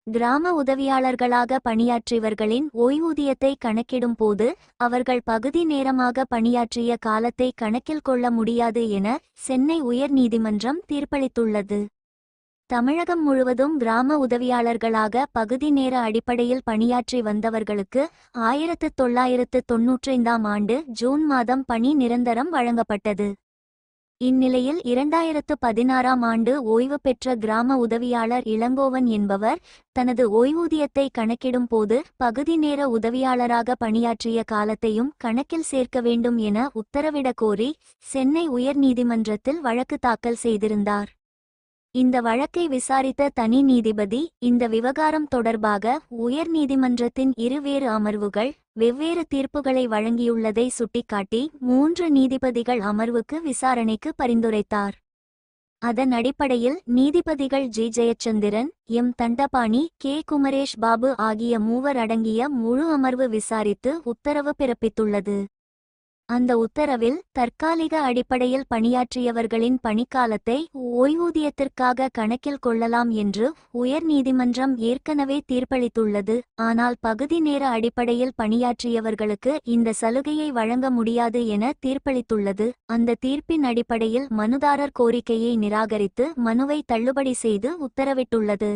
கிராம உதவியாளர்களாக பணியாற்றியவர்களின் ஓய்வூதியத்தை கணக்கிடும் போது அவர்கள் பகுதி நேரமாக பணியாற்றிய காலத்தை கணக்கில் கொள்ள முடியாது என சென்னை உயர்நீதிமன்றம் தீர்ப்பளித்துள்ளது. தமிழகம் முழுவதும் கிராம உதவியாளர்களாக பகுதி நேர அடிப்படையில் பணியாற்றி வந்தவர்களுக்கு 1995ஆம் ஆண்டு ஜூன் மாதம் பணி நிரந்தரம் வழங்கப்பட்டது. இந்நிலையில் 2016ஆம் ஆண்டு ஓய்வு பெற்ற கிராம உதவியாளர் இளங்கோவன் என்பவர் தனது ஓய்வூதியத்தை கணக்கிடும் போது பகுதி நேர உதவியாளராக பணியாற்றிய காலத்தையும் கணக்கில் சேர்க்க வேண்டும் என உத்தரவிடக் கோரி சென்னை உயர்நீதிமன்றத்தில் வழக்கு தாக்கல் செய்திருந்தார். இந்த வழக்கை விசாரித்த தனி நீதிபதி இந்த விவகாரம் தொடர்பாக உயர்நீதிமன்றத்தின் இருவேறு அமர்வுகள் வெவ்வேறு தீர்ப்புகளை வழங்கியுள்ளதை சுட்டிக்காட்டி 3 நீதிபதிகள் அமர்வுக்கு விசாரணைக்கு பரிந்துரைத்தார். அதன் அடிப்படையில் நீதிபதிகள் G. Jayachandran, M. Dhandapani, K. Kumaresh Babu ஆகிய 3 அடங்கிய முழு அமர்வு விசாரித்து உத்தரவு பிறப்பித்துள்ளது. அந்த உத்தரவில் தற்காலிக அடிப்படையில் பணியாற்றியவர்களின் பணிக்காலத்தை ஓய்வூதியத்திற்காக கணக்கில் கொள்ளலாம் என்று உயர்நீதிமன்றம் ஏற்கனவே தீர்ப்பளித்துள்ளது. ஆனால் பகுதி நேர அடிப்படையில் பணியாற்றியவர்களுக்கு இந்த சலுகையை வழங்க முடியாது என தீர்ப்பளித்துள்ளது. அந்த தீர்ப்பின் அடிப்படையில் மனுதாரர் கோரிக்கையை நிராகரித்து மனுவை தள்ளுபடி செய்து உத்தரவிட்டுள்ளது.